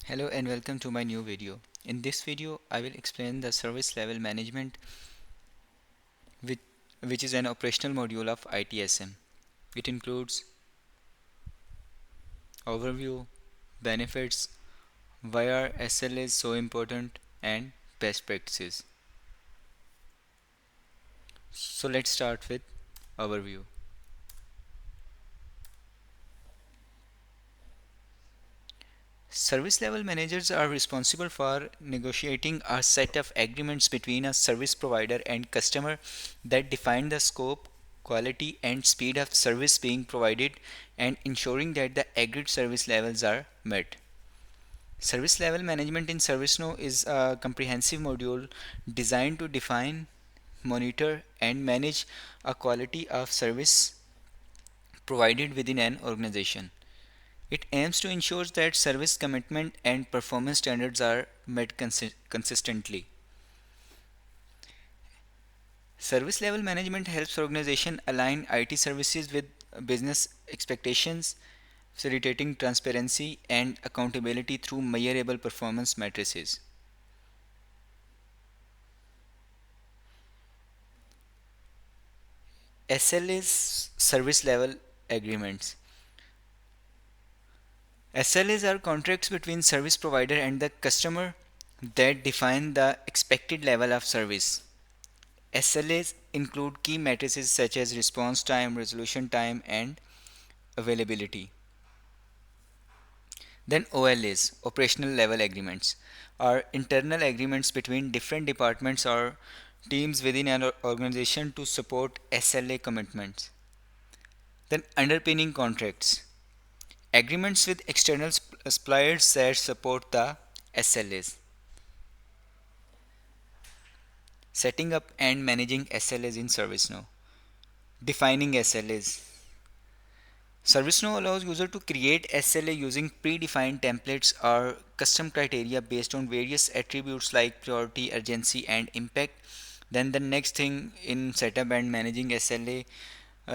Hello and welcome to my new video. In this video, I will explain the service level management which, which is an operational module of ITSM. It includes overview, benefits, why are SLAs so important and best practices. So let's start with overview. Service level managers are responsible for negotiating a set of agreements between a service provider and customer that define the scope, quality, and speed of service being provided and ensuring that the agreed service levels are met. Service level management in ServiceNow is a comprehensive module designed to define, monitor, and manage a quality of service provided within an organization. It aims to ensure that service commitment and performance standards are met consistently. Service level management helps organizations align IT services with business expectations, facilitating transparency and accountability through measurable performance matrices. SLAs service level agreements. SLAs are contracts between service provider and the customer that define the expected level of service. SLAs include key matrices such as response time, resolution time, and availability. Then OLAs, operational level agreements, are internal agreements between different departments or teams within an organization to support SLA commitments. Then underpinning contracts, agreements with external suppliers that support the SLAs. Setting up and managing SLAs in ServiceNow. Defining SLAs. ServiceNow allows user to create SLA using predefined templates or custom criteria based on various attributes like priority, urgency, and impact. Then the next thing in setup and managing SLA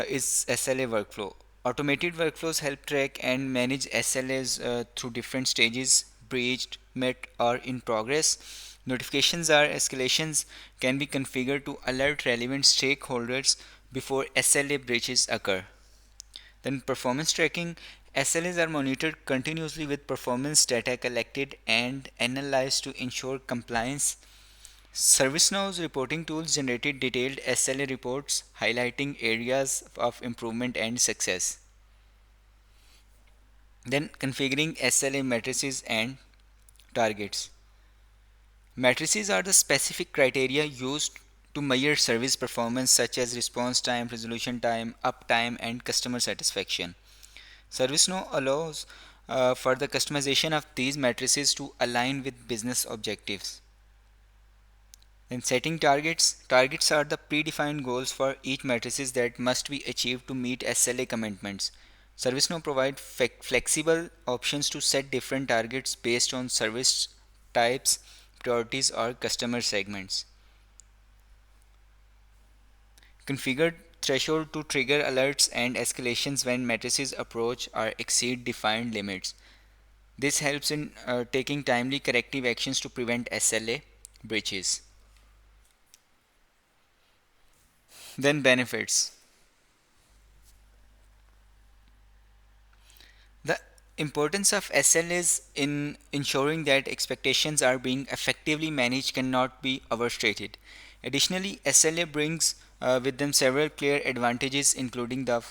is SLA workflow. Automated workflows help track and manage SLAs through different stages: breached, met, or in progress. Notifications or escalations can be configured to alert relevant stakeholders before SLA breaches occur. Then performance tracking. SLAs are monitored continuously with performance data collected and analyzed to ensure compliance. ServiceNow's reporting tools generated detailed SLA reports highlighting areas of improvement and success. Then configuring SLA matrices and targets. Matrices are the specific criteria used to measure service performance such as response time, resolution time, uptime, and customer satisfaction. ServiceNow allows for the customization of these matrices to align with business objectives. Then setting targets. Targets are the predefined goals for each matrices that must be achieved to meet SLA commitments. ServiceNow provides flexible options to set different targets based on service types, priorities, or customer segments. Configured threshold to trigger alerts and escalations when matrices approach or exceed defined limits. This helps in taking timely corrective actions to prevent SLA breaches. Then benefits. The importance of SLAs in ensuring that expectations are being effectively managed cannot be overstated. Additionally, SLA brings with them several clear advantages, including the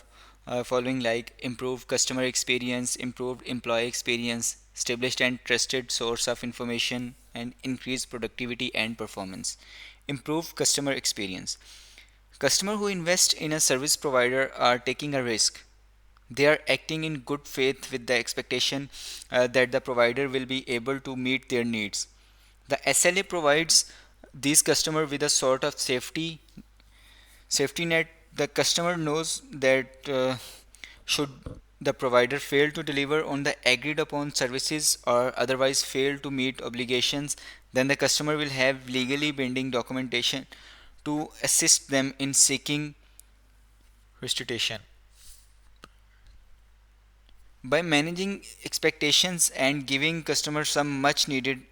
following, like improved customer experience, improved employee experience, established and trusted source of information, and increased productivity and performance. Improved customer experience. Customers who invest in a service provider are taking a risk. They are acting in good faith with the expectation that the provider will be able to meet their needs. The SLA provides these customers with a sort of safety net. The customer knows that should the provider fail to deliver on the agreed upon services or otherwise fail to meet obligations, then the customer will have legally binding documentation to assist them in seeking restitution. By managing expectations and giving customers some much needed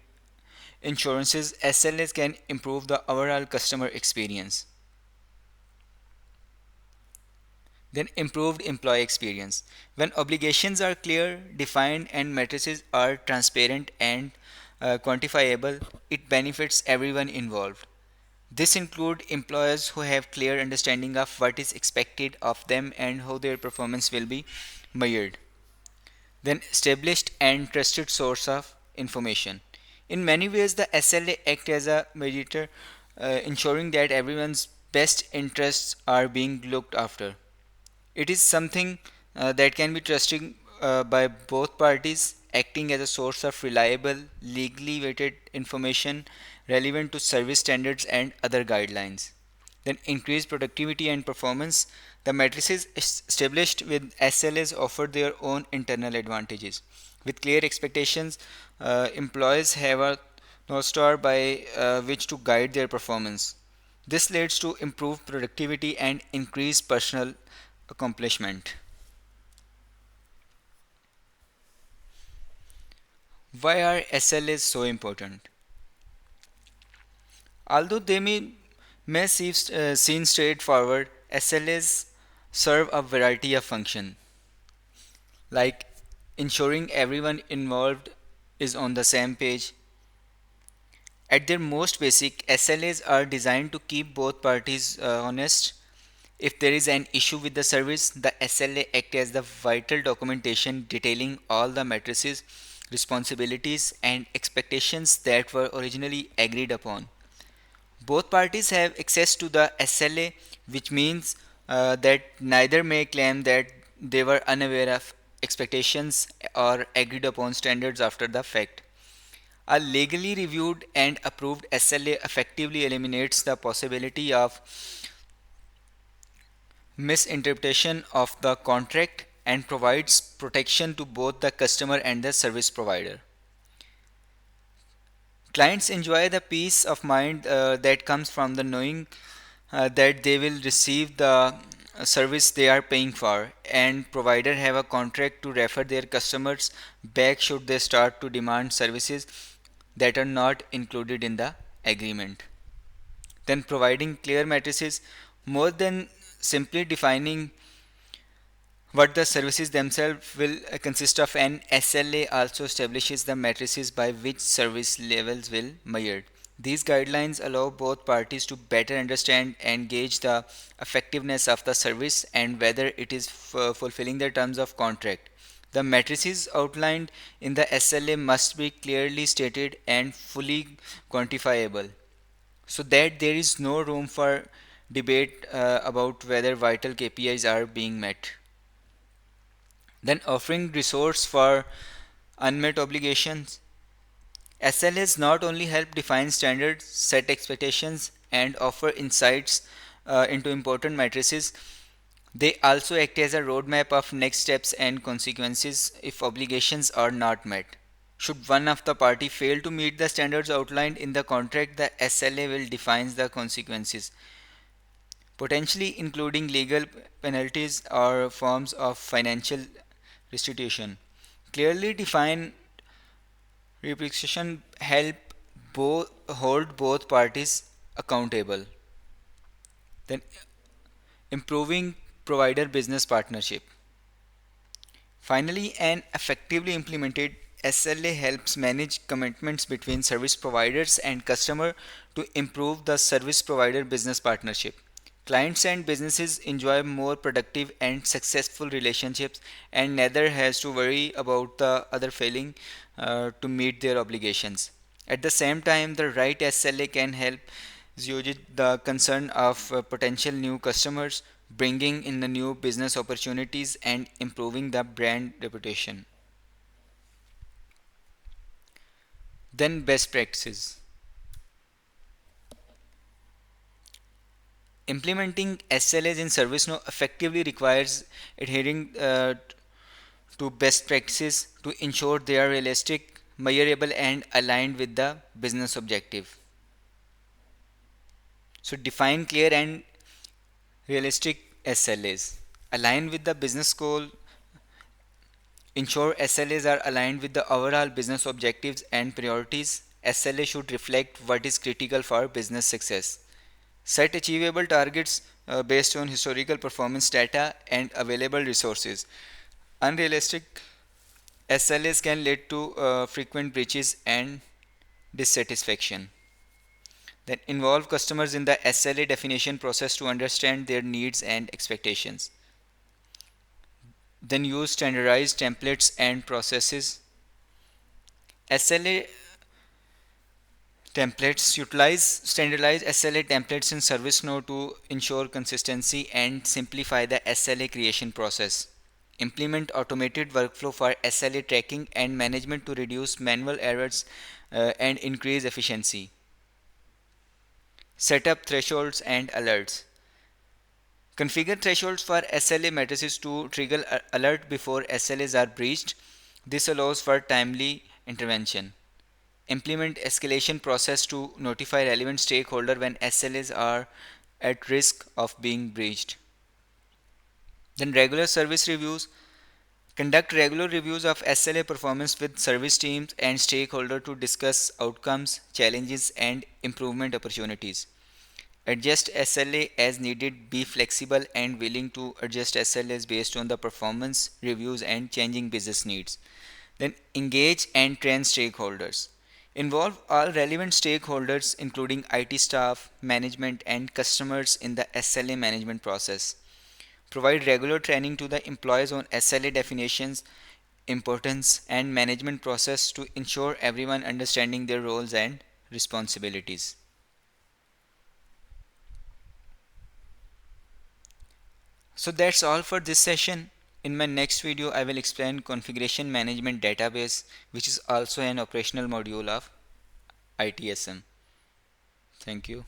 insurances, SLAs can improve the overall customer experience. Then improved employee experience. When obligations are clear, defined, and matrices are transparent and quantifiable, it benefits everyone involved. This includes employers who have clear understanding of what is expected of them and how their performance will be measured. Then established and trusted source of information. In many ways, the SLA act as a mediator, ensuring that everyone's best interests are being looked after. It is something that can be trusted by both parties, acting as a source of reliable, legally weighted information relevant to service standards and other guidelines. Then increased productivity and performance. The matrices established with SLAs offer their own internal advantages. With clear expectations, employees have a North Star by which to guide their performance. This leads to improved productivity and increased personal accomplishment. Why are SLAs so important? Although may seem straightforward, SLAs serve a variety of functions, like ensuring everyone involved is on the same page. At their most basic, SLAs are designed to keep both parties honest. If there is an issue with the service, the SLA acts as the vital documentation detailing all the matrices, responsibilities, and expectations that were originally agreed upon. Both parties have access to the SLA, which means that neither may claim that they were unaware of expectations or agreed upon standards after the fact. A legally reviewed and approved SLA effectively eliminates the possibility of misinterpretation of the contract and provides protection to both the customer and the service provider. Clients enjoy the peace of mind that comes from the knowing that they will receive the service they are paying for, and provider have a contract to refer their customers back should they start to demand services that are not included in the agreement. Then providing clear matrices, more than simply defining what the services themselves will consist of, an SLA also establishes the matrices by which service levels will measured. These guidelines allow both parties to better understand and gauge the effectiveness of the service and whether it is fulfilling the terms of contract. The matrices outlined in the SLA must be clearly stated and fully quantifiable so that there is no room for debate about whether vital KPIs are being met. Then offering resource for unmet obligations. SLAs not only help define standards, set expectations, and offer insights into important matrices, they also act as a roadmap of next steps and consequences if obligations are not met. Should one of the party fail to meet the standards outlined in the contract, the SLA will define the consequences, potentially including legal penalties or forms of financial restitution. Clearly defined representation help hold both parties accountable. Then improving provider business partnership. Finally, an effectively implemented SLA helps manage commitments between service providers and customer to improve the service provider business partnership. Clients and businesses enjoy more productive and successful relationships, and neither has to worry about the other failing to meet their obligations. At the same time, the right SLA can help assuage the concern of potential new customers, bringing in the new business opportunities and improving the brand reputation. Then best practices. Implementing SLAs in ServiceNow effectively requires adhering to best practices to ensure they are realistic, measurable, and aligned with the business objective. So define clear and realistic SLAs. Align with the business goal ensure SLAs are aligned with the overall business objectives and priorities. SLA should reflect what is critical for business success. Set achievable targets based on historical performance data and available resources. Unrealistic SLAs can lead to frequent breaches and dissatisfaction. Then involve customers in the SLA definition process to understand their needs and expectations. Then use standardized templates and processes. SLA templates, utilize standardized SLA templates in ServiceNow to ensure consistency and simplify the SLA creation process. Implement automated workflow for SLA tracking and management to reduce manual errors and increase efficiency. Set up thresholds and alerts. Configure thresholds for SLA matrices to trigger alert before SLAs are breached. This allows for timely intervention. Implement escalation process to notify relevant stakeholder when SLAs are at risk of being breached. Then regular service reviews. Conduct regular reviews of SLA performance with service teams and stakeholders to discuss outcomes, challenges, and improvement opportunities. Adjust SLA as needed. Be flexible and willing to adjust SLAs based on the performance reviews and changing business needs. Then engage and train stakeholders. Involve all relevant stakeholders, including IT staff, management, and customers, in the SLA management process. Provide regular training to the employees on SLA definitions, importance, and management process to ensure everyone understanding their roles and responsibilities. So that's all for this session. In my next video, I will explain configuration management database, which is also an operational module of ITSM. Thank you.